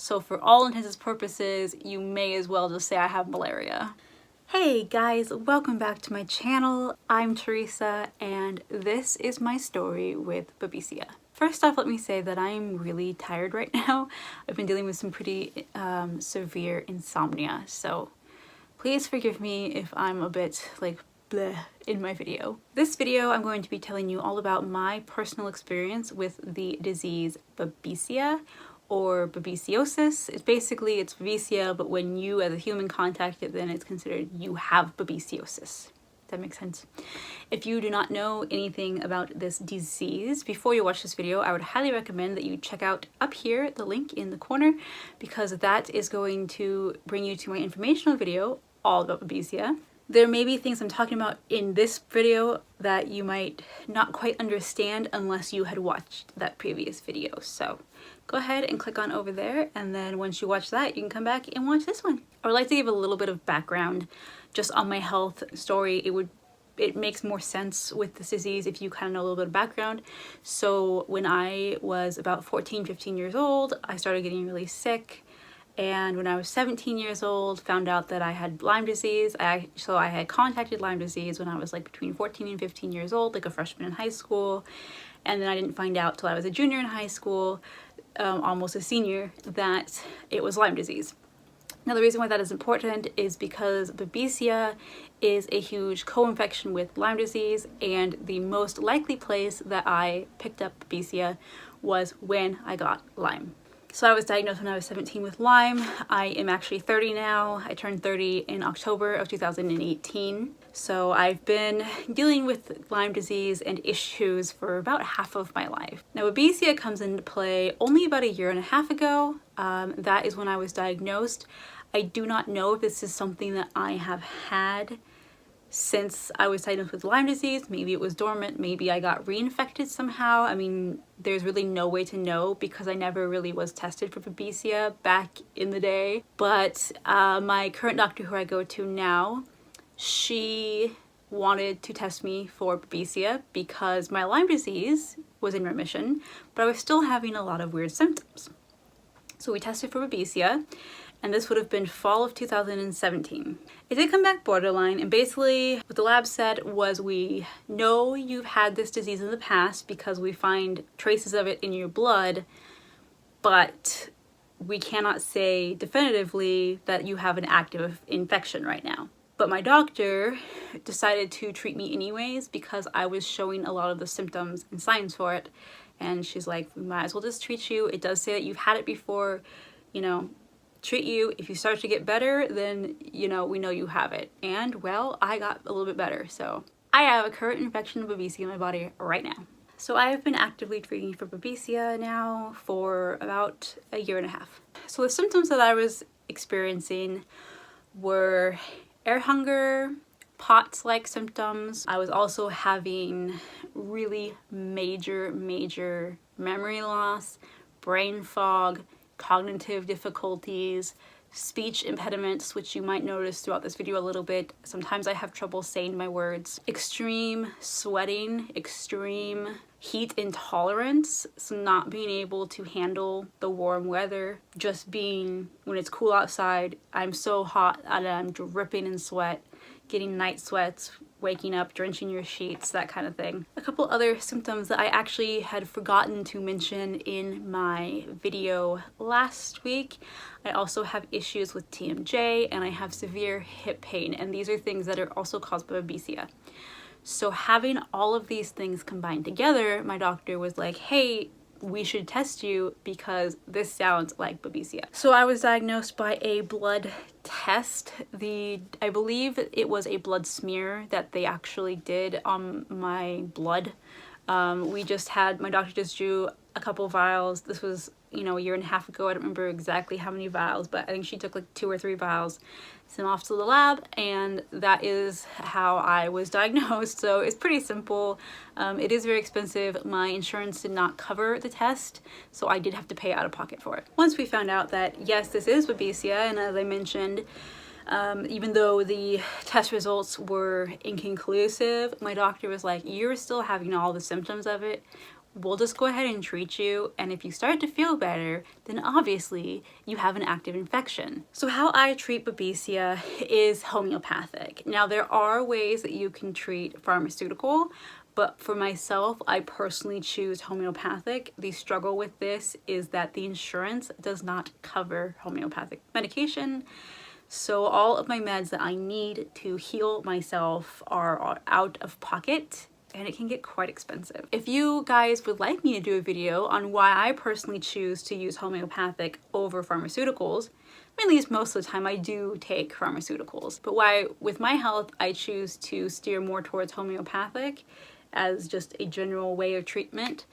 So for all intents and purposes, you may as well just say I have malaria. Hey guys, welcome back to my channel. I'm Teresa and this is my story with Babesia. First off, let me say that I'm really tired right now. I've been dealing with some pretty severe insomnia, so please forgive me if I'm a bit like bleh in my video. This video I'm going to be telling you all about my personal experience with the disease Babesia or babesiosis. It's Babesia, but when you as a human contact it, then it's considered you have babesiosis. Does that make sense? If you do not know anything about this disease, before you watch this video, I would highly recommend that you check out up here, the link in the corner, because that is going to bring you to my informational video all about Babesia. There may be things I'm talking about in this video that you might not quite understand unless you had watched that previous video. So go ahead and click on over there, and then once you watch that, you can come back and watch this one. I would like to give a little bit of background just on my health story. It makes more sense with this disease if you kind of know a little bit of background. So when I was about 14, 15 years old, I started getting really sick. And when I was 17 years old, found out that I had Lyme disease. So I had contacted Lyme disease when I was like between 14 and 15 years old, like a freshman in high school. And then I didn't find out till I was a junior in high school, almost a senior, that it was Lyme disease. Now the reason why that is important is because Babesia is a huge co-infection with Lyme disease, and the most likely place that I picked up Babesia was when I got Lyme. So I was diagnosed when I was 17 with Lyme. I am actually 30 now. I turned 30 in October of 2018. So I've been dealing with Lyme disease and issues for about half of my life. Now Babesia comes into play only about a year and a half ago. That is when I was diagnosed. I do not know if this is something that I have had since I was diagnosed with Lyme disease. Maybe it was dormant, maybe I got reinfected somehow. I mean, there's really no way to know because I never really was tested for Babesia back in the day. But my current doctor who I go to now, she wanted to test me for Babesia because my Lyme disease was in remission, but I was still having a lot of weird symptoms. So we tested for Babesia, and this would have been fall of 2017. It did come back borderline, and basically what the lab said was, we know you've had this disease in the past because we find traces of it in your blood, but we cannot say definitively that you have an active infection right now. But my doctor decided to treat me anyways because I was showing a lot of the symptoms and signs for it, and she's like, we might as well just treat you. It does say that you've had it before, you know, treat you. If you start to get better, then, you know, we know you have it. And well, I got a little bit better. So I have a current infection of Babesia in my body right now. So I have been actively treating for Babesia now for about a year and a half. So the symptoms that I was experiencing were air hunger, POTS-like symptoms. I was also having really major memory loss, brain fog, cognitive difficulties, speech impediments, which you might notice throughout this video a little bit. Sometimes I have trouble saying my words. Extreme sweating, extreme heat intolerance, so not being able to handle the warm weather. Just being, when it's cool outside, I'm so hot and I'm dripping in sweat, getting night sweats, waking up, drenching your sheets, that kind of thing. A couple other symptoms that I actually had forgotten to mention in my video last week. I also have issues with TMJ, and I have severe hip pain, and these are things that are also caused by Babesia. So having all of these things combined together, my doctor was like, hey, we should test you because this sounds like Babesia. So I was diagnosed by a blood test. I believe it was a blood smear that they actually did on my blood. My doctor just drew a couple vials. This was, you know, a year and a half ago. I don't remember exactly how many vials, but I think she took like 2 or 3 vials, sent them off to the lab, and that is how I was diagnosed. So it's pretty simple. It is very expensive. My insurance did not cover the test, so I did have to pay out of pocket for it. Once we found out that yes, this is Babesia, and as I mentioned, even though the test results were inconclusive, my doctor was like, you're still having all the symptoms of it. we'll just go ahead and treat you, and if you start to feel better, then obviously you have an active infection. So how I treat Babesia is homeopathic. Now there are ways that you can treat pharmaceutical, but for myself, I personally choose homeopathic. The struggle with this is that the insurance does not cover homeopathic medication. So all of my meds that I need to heal myself are out of pocket, and it can get quite expensive. If you guys would like me to do a video on why I personally choose to use homeopathic over pharmaceuticals, mainly most of the time I do take pharmaceuticals, but why with my health I choose to steer more towards homeopathic as just a general way of treatment,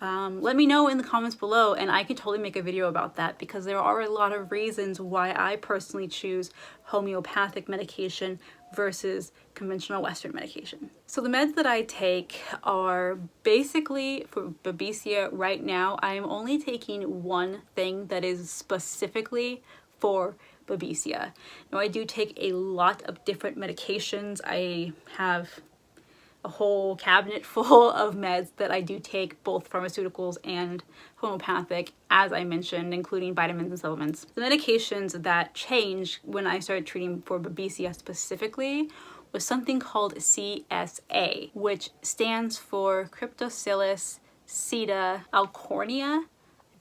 let me know in the comments below, and I can totally make a video about that, because there are a lot of reasons why I personally choose homeopathic medication versus conventional Western medication. So the meds that I take are basically for Babesia right now. I am only taking one thing that is specifically for Babesia. Now I do take a lot of different medications. I have a whole cabinet full of meds that I do take, both pharmaceuticals and homeopathic, as I mentioned, including vitamins and supplements. The medications that changed when I started treating for Babesia specifically was something called CSA, which stands for Cryptocillus Sida alcornia, I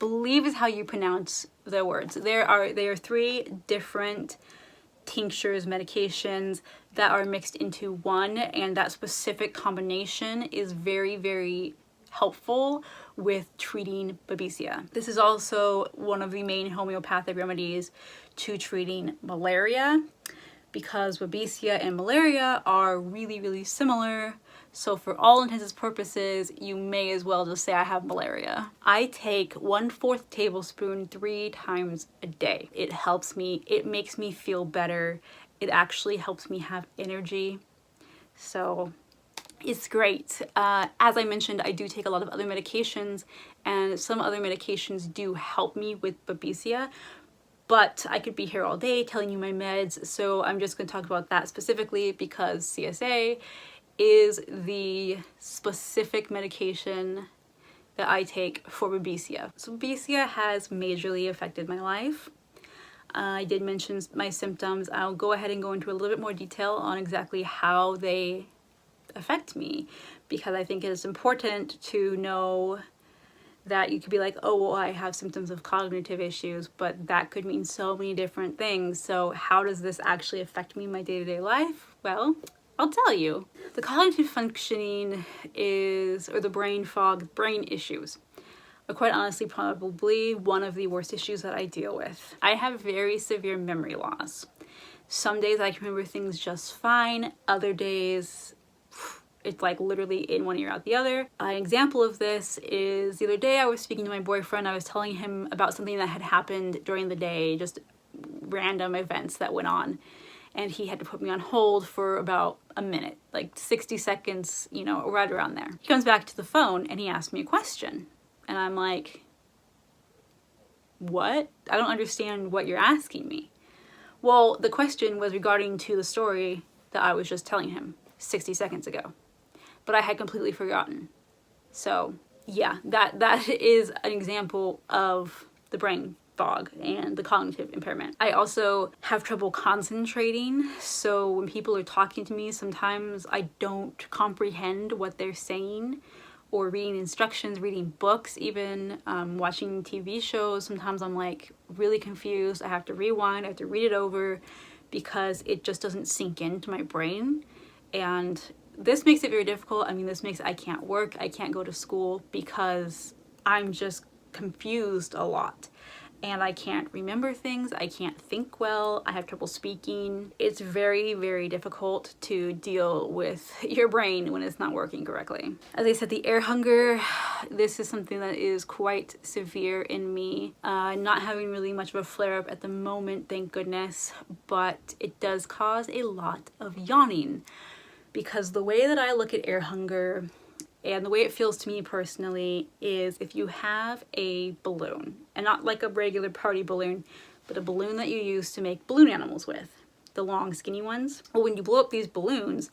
believe is how you pronounce the words. There are 3 different tinctures, medications that are mixed into one, and that specific combination is very, very helpful with treating Babesia. This is also one of the main homeopathic remedies to treating malaria, because Babesia and malaria are really, really similar. So for all intents and purposes, you may as well just say I have malaria. I take 1/4 tablespoon 3 times a day. It helps me, it makes me feel better. It actually helps me have energy. So it's great. As I mentioned, I do take a lot of other medications, and some other medications do help me with Babesia, but I could be here all day telling you my meds, so I'm just going to talk about that specifically because CSA is the specific medication that I take for Babesia. So Babesia has majorly affected my life. I did mention my symptoms. I'll go ahead and go into a little bit more detail on exactly how they affect me, because I think it is important to know that you could be like, oh, well, I have symptoms of cognitive issues, but that could mean so many different things. So how does this actually affect me in my day-to-day life? Well, I'll tell you. The cognitive functioning is, or the brain fog, brain issues, are quite honestly probably one of the worst issues that I deal with. I have very severe memory loss. Some days I can remember things just fine, other days it's like literally in one ear out the other. An example of this is the other day I was speaking to my boyfriend. I was telling him about something that had happened during the day, just random events that went on. And he had to put me on hold for about a minute, like 60 seconds, you know, right around there. He comes back to the phone and he asked me a question. And I'm like, what? I don't understand what you're asking me. Well, the question was regarding to the story that I was just telling him 60 seconds ago, but I had completely forgotten. So yeah, that is an example of the brain fog and the cognitive impairment. I also have trouble concentrating, so when people are talking to me, sometimes I don't comprehend what they're saying, or reading instructions, reading books, even watching TV shows. Sometimes I'm like really confused. I have to rewind, I have to read it over, because it just doesn't sink into my brain. And this makes it very difficult. I mean, this makes I can't work, I can't go to school, because I'm just confused a lot. And I can't remember things, I can't think well, I have trouble speaking. It's very, very difficult to deal with your brain when it's not working correctly. As I said, the air hunger, this is something that is quite severe in me. Not having really much of a flare-up at the moment, thank goodness, but it does cause a lot of yawning, because the way that I look at air hunger and the way it feels to me personally is if you have a balloon, and not like a regular party balloon, but a balloon that you use to make balloon animals with, the long skinny ones. Well, when you blow up these balloons,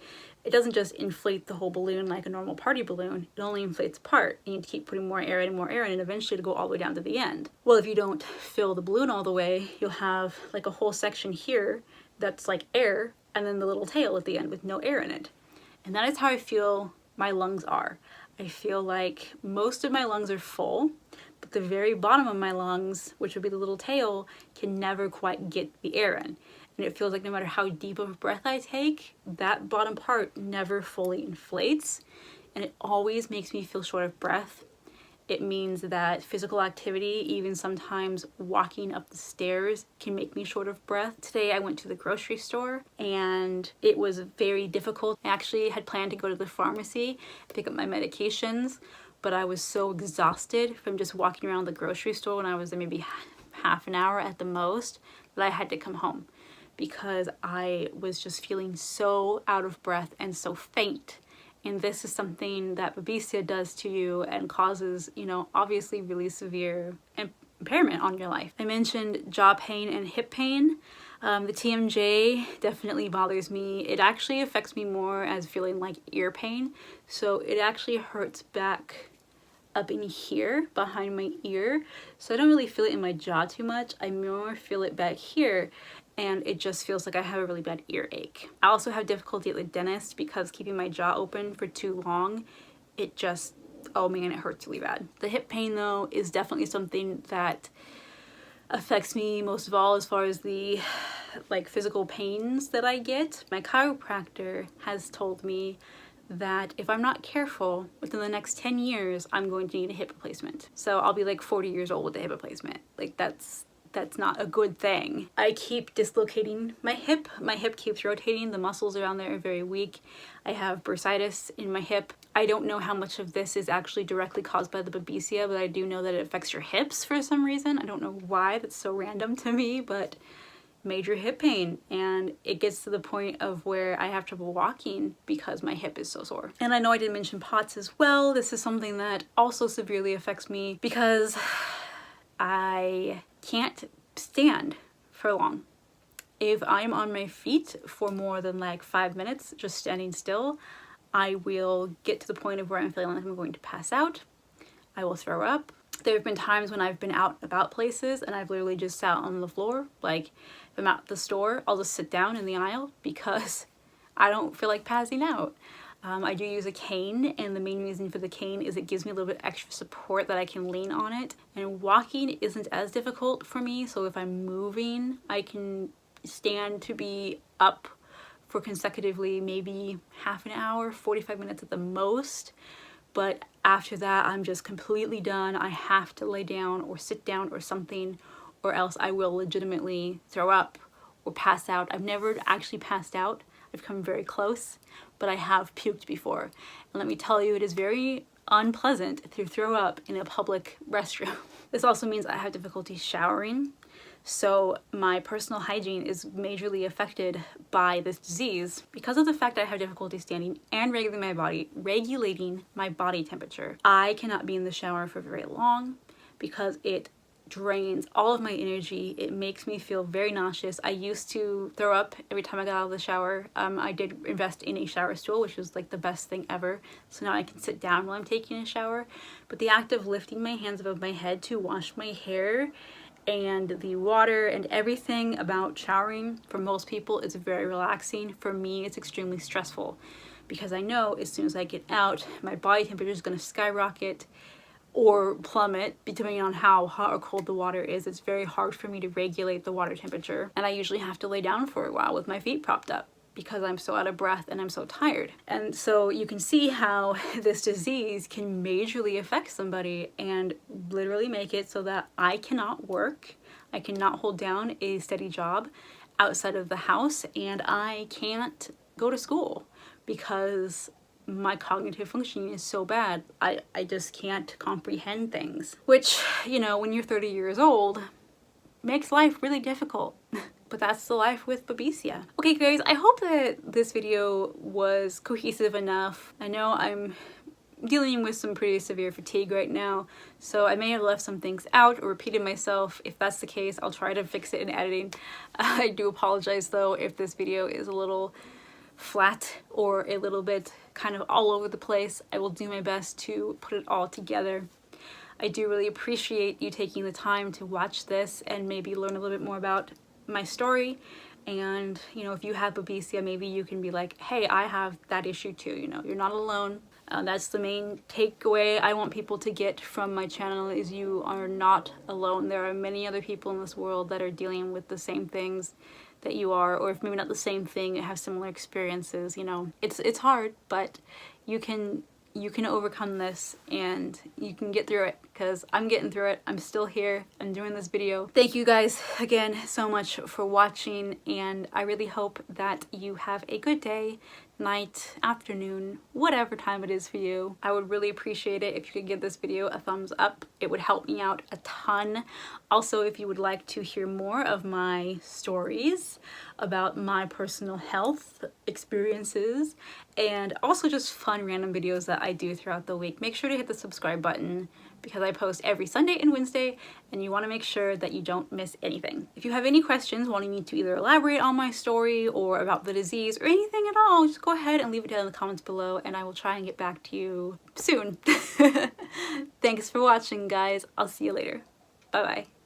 it doesn't just inflate the whole balloon like a normal party balloon. It only inflates part. You need to keep putting more air in, and eventually to go all the way down to the end. Well, if you don't fill the balloon all the way, you'll have like a whole section here that's like air, and then the little tail at the end with no air in it. And that is how I feel my lungs are. I feel like most of my lungs are full, but the very bottom of my lungs, which would be the little tail, can never quite get the air in. And it feels like no matter how deep of a breath I take, that bottom part never fully inflates, and it always makes me feel short of breath. It means that physical activity, even sometimes walking up the stairs, can make me short of breath. Today I went to the grocery store and it was very difficult. I actually had planned to go to the pharmacy, pick up my medications, but I was so exhausted from just walking around the grocery store when I was there maybe half an hour at the most, that I had to come home because I was just feeling so out of breath and so faint. And this is something that Babesia does to you and causes, you know, obviously really severe impairment on your life. I mentioned jaw pain and hip pain. The TMJ definitely bothers me. It actually affects me more as feeling like ear pain. So it actually hurts back up in here behind my ear. So I don't really feel it in my jaw too much. I more feel it back here. And it just feels like I have a really bad earache. I also have difficulty at the dentist because keeping my jaw open for too long, it just, oh man, it hurts really bad. The hip pain though is definitely something that affects me most of all as far as the like physical pains that I get. My chiropractor has told me that if I'm not careful, within the next 10 years, I'm going to need a hip replacement. So I'll be like 40 years old with a hip replacement. Like that's not a good thing. I keep dislocating my hip. My hip keeps rotating. The muscles around there are very weak. I have bursitis in my hip. I don't know how much of this is actually directly caused by the Babesia, but I do know that it affects your hips for some reason. I don't know why, that's so random to me, but major hip pain. And it gets to the point of where I have trouble walking because my hip is so sore. And I know I didn't mention POTS as well. This is something that also severely affects me because I can't stand for long. If I'm on my feet for more than like 5 minutes, just standing still, I will get to the point of where I'm feeling like I'm going to pass out. I will throw up. There have been times when I've been out and about places and I've literally just sat on the floor. Like if I'm at the store, I'll just sit down in the aisle because I don't feel like passing out. I do use a cane, and the main reason for the cane is it gives me a little bit extra support that I can lean on it. And walking isn't as difficult for me, so if I'm moving, I can stand to be up for consecutively maybe half an hour, 45 minutes at the most. But after that, I'm just completely done. I have to lay down or sit down or something, or else I will legitimately throw up or pass out. I've never actually passed out. I've come very close, but I have puked before. And let me tell you, it is very unpleasant to throw up in a public restroom. This also means I have difficulty showering. So my personal hygiene is majorly affected by this disease because of the fact I have difficulty standing and regulating my body temperature. I cannot be in the shower for very long because it drains all of my energy. It makes me feel very nauseous. I used to throw up every time I got out of the shower. I did invest in a shower stool, which was like the best thing ever. So now I can sit down while I'm taking a shower. But the act of lifting my hands above my head to wash my hair and the water and everything about showering, for most people, is very relaxing. For me, it's extremely stressful because I know as soon as I get out, my body temperature is going to skyrocket or plummet depending on how hot or cold the water is. It's very hard for me to regulate the water temperature, and I usually have to lay down for a while with my feet propped up because I'm so out of breath and I'm so tired. And so you can see how this disease can majorly affect somebody and literally make it so that I cannot work, I cannot hold down a steady job outside of the house, and I can't go to school because my cognitive functioning is so bad. I just can't comprehend things, which, you know, when you're 30 years old, makes life really difficult. But that's the life with Babesia. Okay guys, I hope that this video was cohesive enough. I know I'm dealing with some pretty severe fatigue right now, so I may have left some things out or repeated myself. If that's the case, I'll try to fix it in editing. I do apologize though if this video is a little flat or a little bit kind of all over the place, I will do my best to put it all together. I do really appreciate you taking the time to watch this and maybe learn a little bit more about my story. And, you know, if you have Babesia, maybe you can be like, hey, I have that issue too, you know, you're not alone. That's the main takeaway I want people to get from my channel, is you are not alone. There are many other people in this world that are dealing with the same things that you are, or if maybe not the same thing, have similar experiences. You know, it's hard, but you can overcome this and you can get through it, because I'm getting through it. I'm still here. I'm doing this video. Thank you guys again so much for watching, and I really hope that you have a good day, night, afternoon, whatever time it is for you. I would really appreciate it if you could give this video a thumbs up. It would help me out a ton. Also, if you would like to hear more of my stories about my personal health experiences and also just fun random videos that I do throughout the week, make sure to hit the subscribe button, because I post every Sunday and Wednesday, and you want to make sure that you don't miss anything. If you have any questions wanting me to either elaborate on my story or about the disease or anything at all, just go ahead and leave it down in the comments below, and I will try and get back to you soon. Thanks for watching, guys. I'll see you later. Bye-bye.